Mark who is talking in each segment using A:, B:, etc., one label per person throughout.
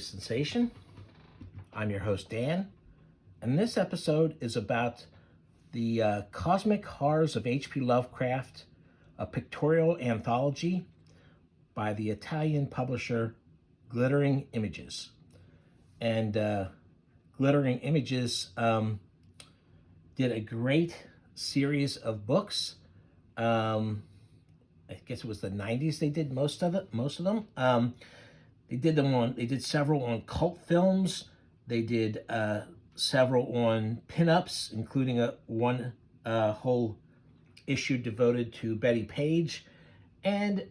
A: sensation. I'm your host, Dan, and this episode is about the Cosmic Horrors of H.P. Lovecraft, a pictorial anthology by the Italian publisher Glittering Images. And Glittering Images did a great series of books. I guess it was the 90s they did most of them. They did several on cult films. They did several on pinups, including one whole issue devoted to Betty Page, and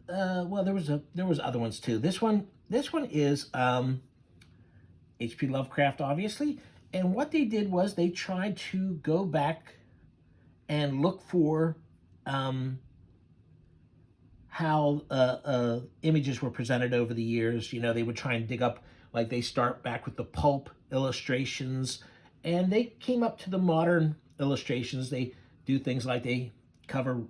A: well, there was other ones too. This one is H.P. Lovecraft, obviously, and what they did was they tried to go back and look for how images were presented over the years. You know, they would try and dig up, like they start back with the pulp illustrations, and they came up to the modern illustrations. They do things like they cover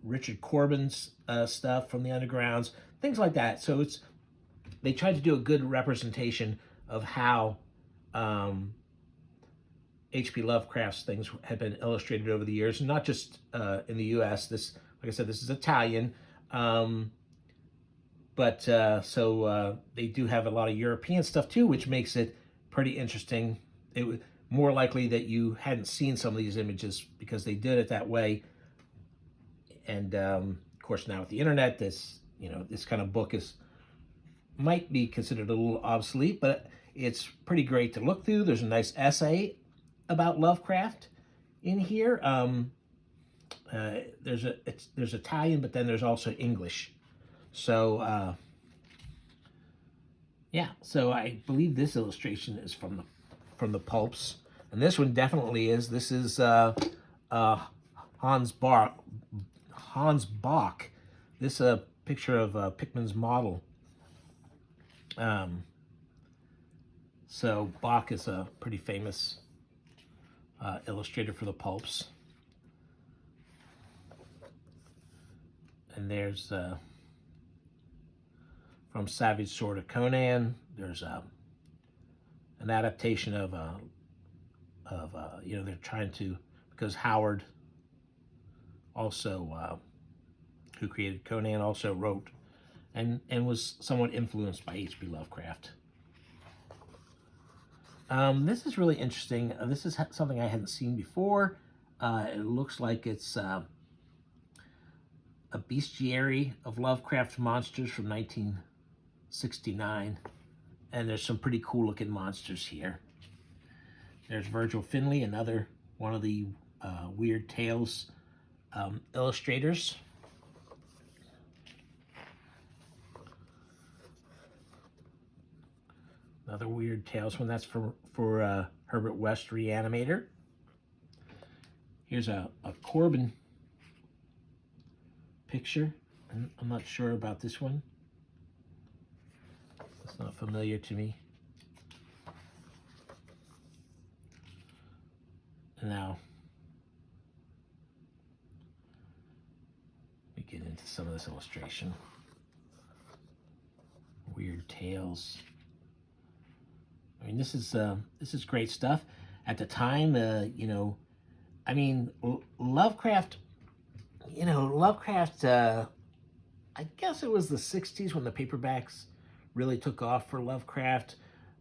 A: Richard Corbin's stuff from the Undergrounds, things like that. So they tried to do a good representation of how H.P. Lovecraft's things had been illustrated over the years, and not just in the U.S. Like I said, this is Italian, but they do have a lot of European stuff too, which makes it pretty interesting. It was more likely that you hadn't seen some of these images because they did it that way. And of course, now with the internet, this kind of book might be considered a little obsolete, but it's pretty great to look through. There's a nice essay about Lovecraft in here. There's Italian, but then there's also English. So so I believe this illustration is from the pulps, and this one definitely is. This is Hans Bach. This picture of Pickman's model. So Bach is a pretty famous illustrator for the pulps. And there's from Savage Sword of Conan. There's an adaptation of they're trying to, because Howard also who created Conan also wrote and was somewhat influenced by H.P. Lovecraft. This is really interesting. This is something I hadn't seen before. It looks like it's a bestiary of Lovecraft monsters from 1969. And there's some pretty cool looking monsters here. There's Virgil Finlay, another one of the Weird Tales illustrators. Another Weird Tales one. That's for Herbert West Reanimator. Here's a Corbin picture. I'm not sure about this one. It's not familiar to me. Now, we get into some of this illustration. Weird Tales. I mean, this is great stuff. At the time, Lovecraft. I guess it was the 60s when the paperbacks really took off for Lovecraft.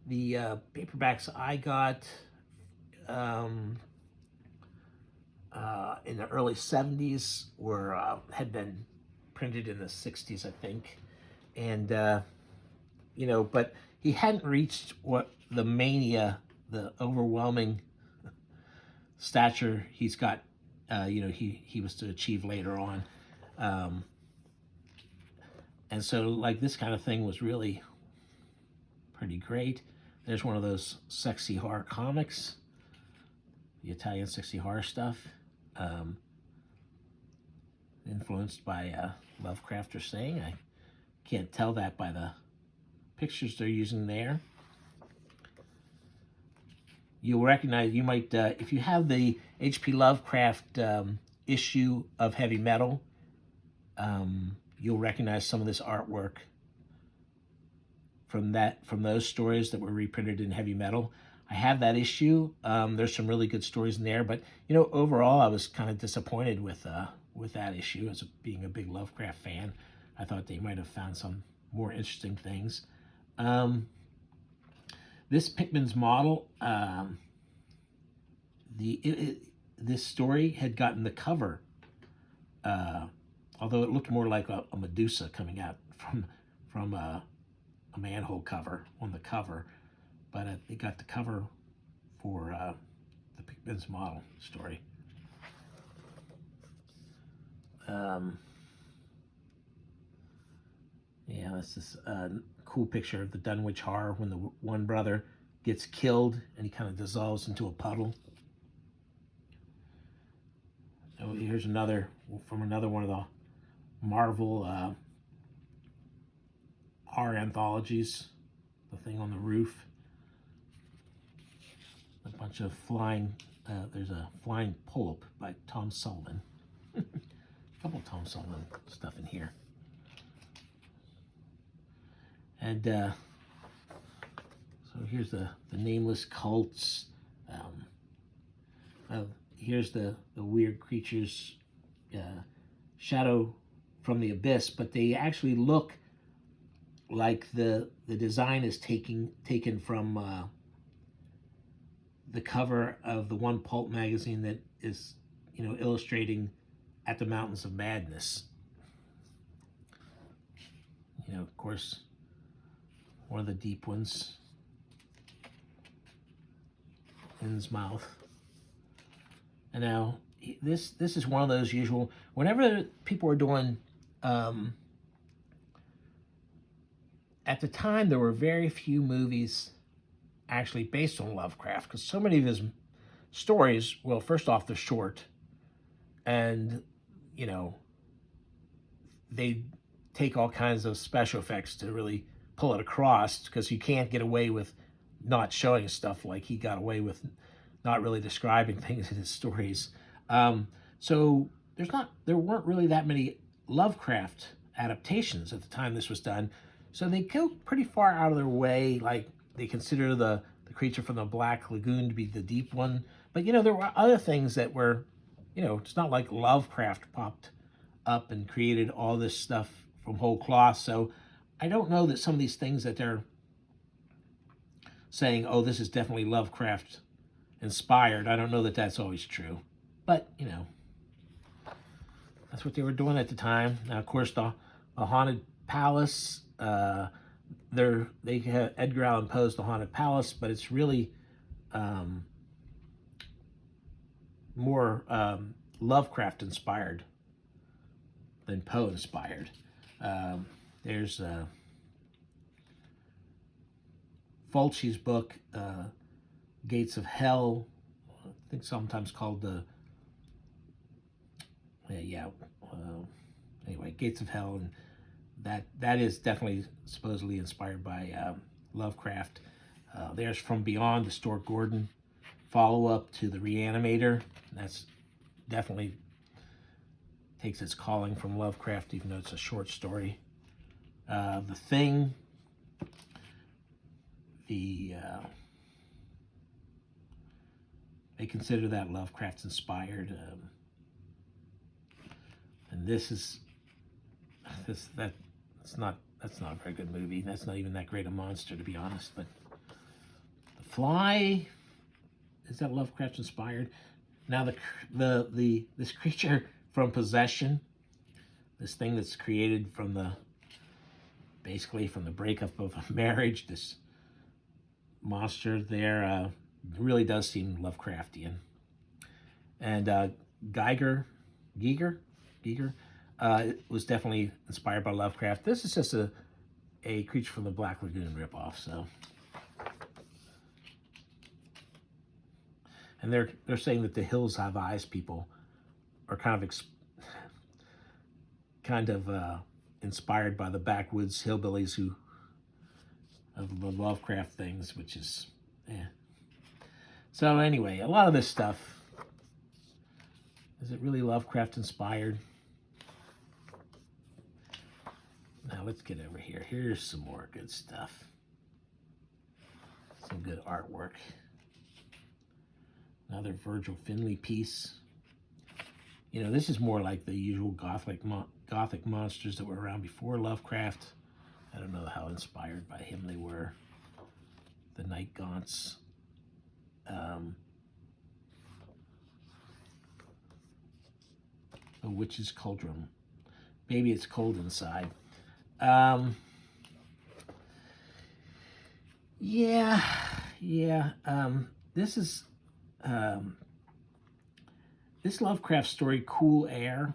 A: The paperbacks I got in the early 70s had been printed in the 60s, I think. And, but he hadn't reached what the mania, the overwhelming stature he's got, he was to achieve later on. And so, like, this kind of thing was really pretty great. There's one of those sexy horror comics, the Italian sexy horror stuff, influenced by Lovecraft, or saying. I can't tell that by the pictures they're using there. You'll recognize, you might, if you have the H.P. Lovecraft issue of Heavy Metal, you'll recognize some of this artwork from those stories that were reprinted in Heavy Metal. I have that issue. There's some really good stories in there, but overall, I was kind of disappointed with that issue. As being a big Lovecraft fan, I thought they might have found some more interesting things. This Pickman's model, this story had gotten the cover, although it looked more like a Medusa coming out from a manhole cover on the cover, but it got the cover for the Pickman's model story. Yeah, that's this cool picture of the Dunwich Horror when the one brother gets killed and he kind of dissolves into a puddle. So here's another from another one of the Marvel horror anthologies. The thing on the roof. A bunch of flying. There's a flying pull-up by Tom Sullivan. A couple Tom Sullivan stuff in here. And so here's the nameless cults. Here's the weird creatures, shadow from the abyss, but they actually look like the design is taken from the cover of the one pulp magazine that is illustrating At the Mountains of Madness. Of course, one of the deep ones in his mouth. And now this is one of those usual, whenever people are doing at the time there were very few movies actually based on Lovecraft, because so many of his stories, well, first off, they're short, and they take all kinds of special effects to really pull it across, because you can't get away with not showing stuff like he got away with not really describing things in his stories. So there weren't really that many Lovecraft adaptations at the time this was done. So they go pretty far out of their way. Like, they consider the creature from the Black Lagoon to be the deep one. But, there were other things that were, it's not like Lovecraft popped up and created all this stuff from whole cloth. So I don't know that some of these things that they're saying, oh, this is definitely Lovecraft inspired, I don't know that that's always true. But, that's what they were doing at the time. Now, of course, the Haunted Palace, they have Edgar Allan Poe's The Haunted Palace, but it's really more Lovecraft inspired than Poe inspired. There's Fulci's book, Gates of Hell, I think sometimes called anyway, Gates of Hell, and that is definitely supposedly inspired by Lovecraft. There's From Beyond, the Stuart Gordon follow-up to The Reanimator. That's definitely takes its calling from Lovecraft, even though it's a short story. The Thing, they consider that Lovecraft inspired, and that's not a very good movie. That's not even that great a monster, to be honest. But The Fly, is that Lovecraft inspired? Now this creature from Possession, this thing that's created basically from the breakup of a marriage, this monster there really does seem Lovecraftian. And Giger was definitely inspired by Lovecraft. This is just a Creature from the Black Lagoon ripoff. So, and they're saying that the Hills Have Eyes people are kind of inspired by the backwoods hillbillies of the Lovecraft things, which is So anyway, a lot of this stuff, is it really Lovecraft inspired? Now let's get over here. Here's some more good stuff. good artwork. Another Virgil Finlay piece. You know, this is more like the usual Gothic monsters that were around before Lovecraft. I don't know how inspired by him they were. The Night Gaunts. A Witch's Cauldron. Baby, it's cold inside. Yeah. This is this Lovecraft story, Cool Air,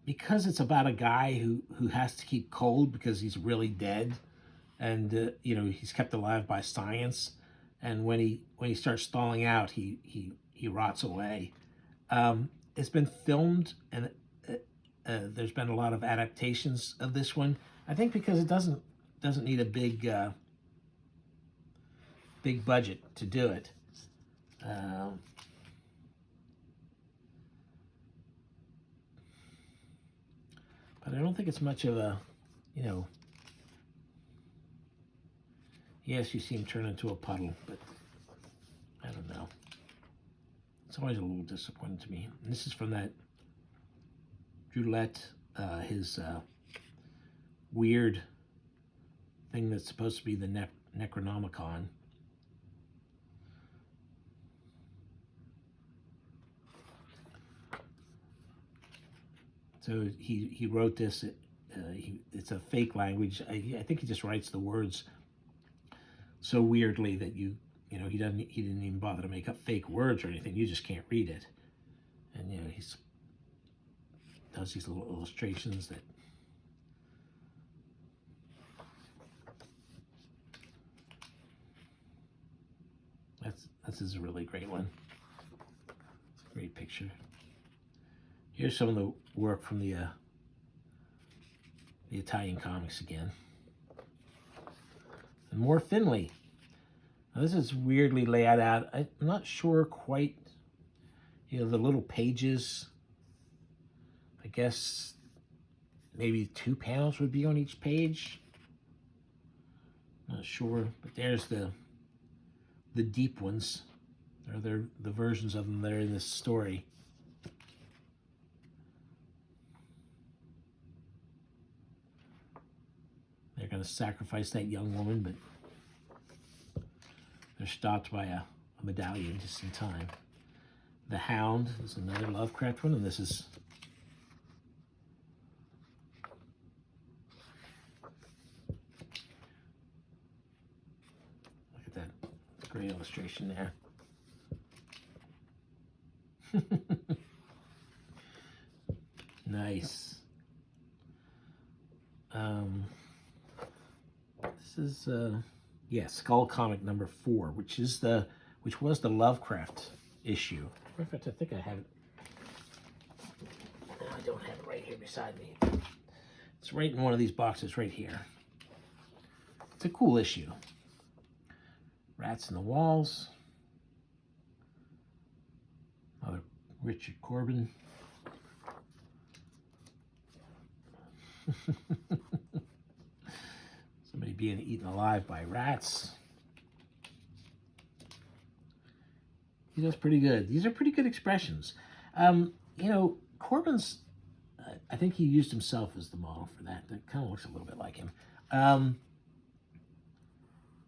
A: because it's about a guy who has to keep cold because he's really dead, and you know, he's kept alive by science, and when he starts thawing out, he rots away. It's been filmed, and there's been a lot of adaptations of this one. I think because it doesn't need a big budget to do it. But I don't think it's much of a, you know. Yes, you see him turn into a puddle, but I don't know. It's always a little disappointing to me. And this is from that Roulette, his weird thing that's supposed to be the Necronomicon. So he wrote this. It's a fake language. I think he just writes the words so weirdly that you know, he didn't even bother to make up fake words or anything. You just can't read it. And you know, he does these little illustrations that this is a really great one. It's a great picture. Here's some of the work from the Italian comics again. And more Finlay. Now this is weirdly laid out. I'm not sure quite, you know, the little pages. I guess maybe 2 panels would be on each page. Not sure, but there's the deep ones. They're the versions of them that are in this story. They're going to sacrifice that young woman, but they're stopped by a medallion just in time. The Hound is another Lovecraft one, and this is look at that. It's a great illustration there. Nice. This is Skull Comic number 4, which was the Lovecraft issue. In fact, I think I have it. No, I don't have it right here beside me. It's right in one of these boxes right here. It's a cool issue. Rats in the Walls. Another Richard Corbin. Somebody being eaten alive by rats. He does pretty good. These are pretty good expressions. You know, Corbin's, I think he used himself as the model for that. That kind of looks a little bit like him.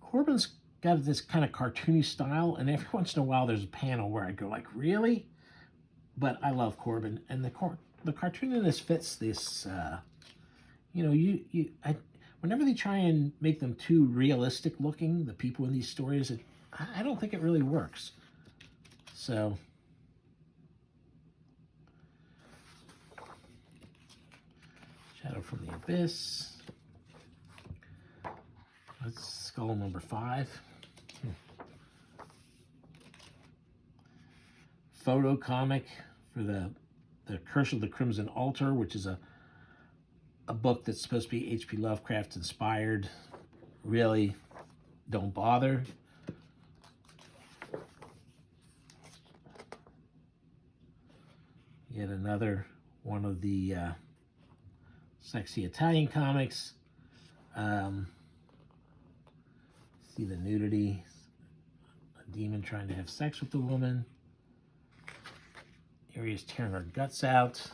A: Corbin's got this kind of cartoony style, and every once in a while there's a panel where I go like, really? But I love Corbin, and the cartooniness fits this. You know, whenever they try and make them too realistic looking, the people in these stories, I don't think it really works. So, Shadow from the Abyss. That's Skull number 5. Photo comic for the Curse of the Crimson Altar, which is a book that's supposed to be H.P. Lovecraft inspired. Really, don't bother. Yet another one of the sexy Italian comics. See the nudity. A demon trying to have sex with the woman. Here he is tearing her guts out.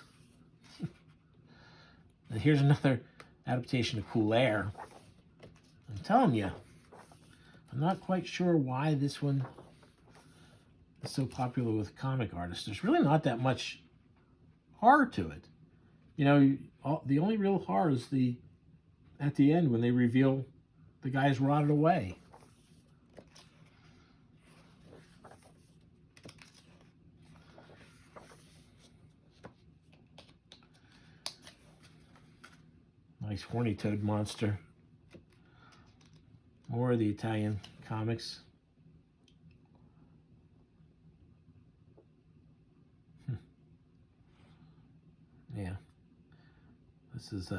A: And here's another adaptation of Cool Air. I'm telling you, I'm not quite sure why this one is so popular with comic artists. There's really not that much horror to it. You know, the only real horror is at the end when they reveal the guy's rotted away. Nice horny toad monster. More of the Italian comics. Yeah. This is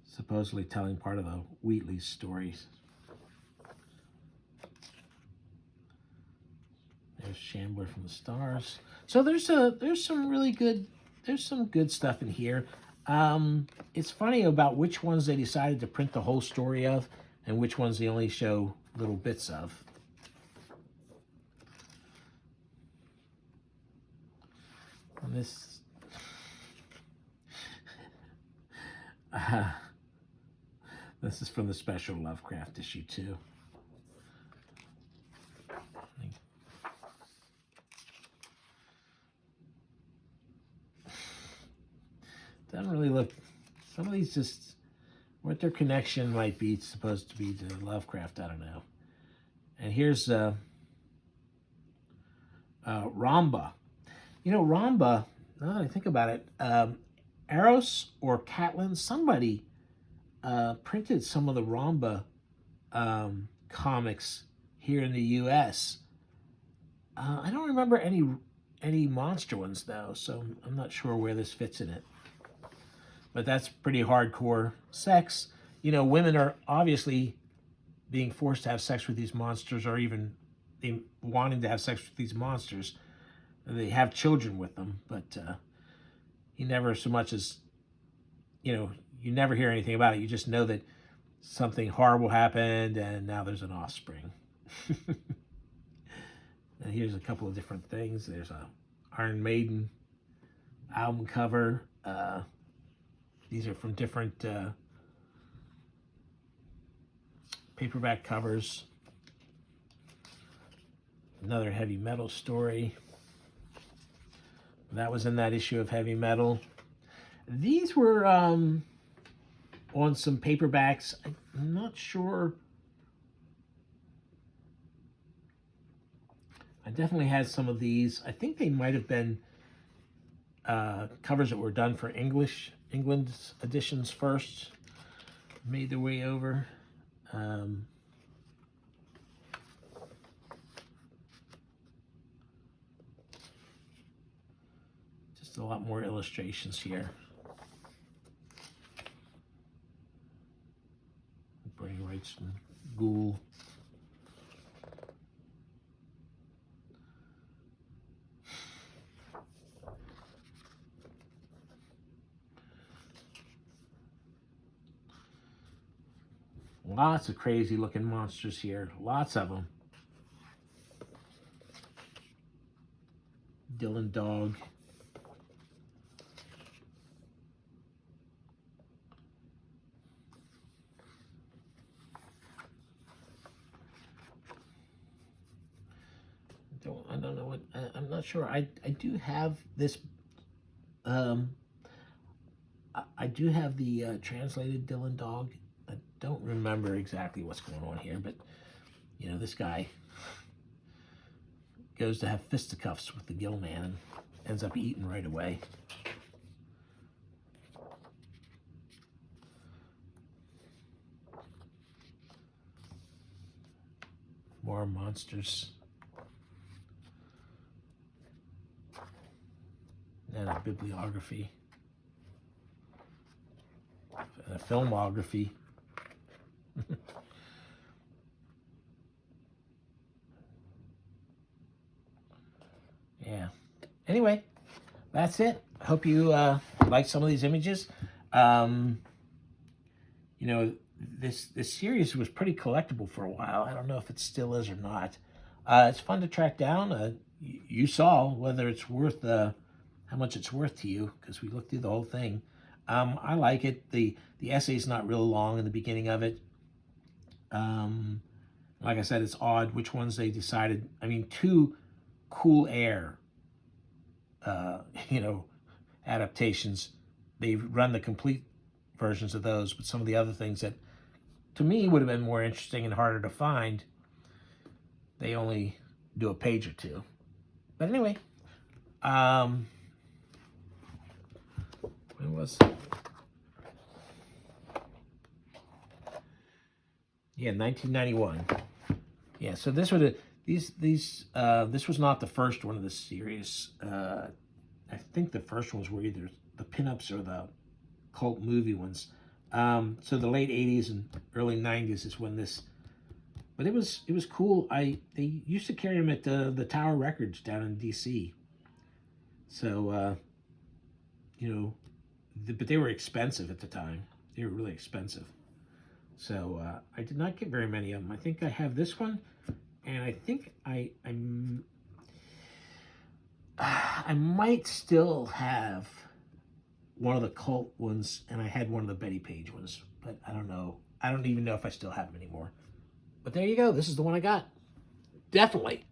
A: supposedly telling part of the Wheatley's stories. There's Shambler from the Stars. So there's some really good, there's some good stuff in here. It's funny about which ones they decided to print the whole story of and which ones they only show little bits of. And this this is from the special Lovecraft issue 2. Doesn't really look, some of these just, what their connection might be supposed to be to Lovecraft, I don't know. And here's Ramba. You know, Ramba, now that I think about it, Eros or Catlin, somebody printed some of the Ramba comics here in the U.S. I don't remember any monster ones, though, so I'm not sure where this fits in it. But that's pretty hardcore sex. You know, women are obviously being forced to have sex with these monsters, or even wanting to have sex with these monsters. They have children with them, but you never so much as, you know, you never hear anything about it. You just know that something horrible happened and now there's an offspring. And here's a couple of different things. There's a Iron Maiden album cover. These are from different paperback covers. Another heavy metal story. That was in that issue of Heavy Metal. These were on some paperbacks. I'm not sure. I definitely had some of these. I think they might have been covers that were done for England's editions first. Made their way over. Just a lot more illustrations here. Brain Rights and Ghoul. Lots of crazy looking monsters here. Lots of them. Dylan Dog. I don't know what, I'm not sure. I do have this, I do have the translated Dylan Dog. I don't remember exactly what's going on here, but, you know, this guy goes to have fisticuffs with the gill man and ends up eating right away. More monsters. And a bibliography. And a filmography. Yeah. Anyway, that's it. I hope you like some of these images. You know, this series was pretty collectible for a while. I don't know if it still is or not. It's fun to track down. You saw whether it's worth how much it's worth to you because we looked through the whole thing. I like it. The essay's not real long in the beginning of it. Like I said, it's odd which ones they decided. I mean, two Cool Air, you know, adaptations. They've run the complete versions of those, but some of the other things that to me would have been more interesting and harder to find, they only do a page or two. But anyway, when was it? Yeah, 1991. Yeah, so this would have this was not the first one of the series. I think the first ones were either the pinups or the cult movie ones. So the late 80s and early 90s is when this, but it was cool. They used to carry them at the Tower Records down in DC. So you know, but they were expensive at the time. They were really expensive. So I did not get very many of them. I think I have this one, and I think I might still have one of the cult ones, and I had one of the Betty Page ones, but I don't know. I don't even know if I still have them anymore. But there you go. This is the one I got. Definitely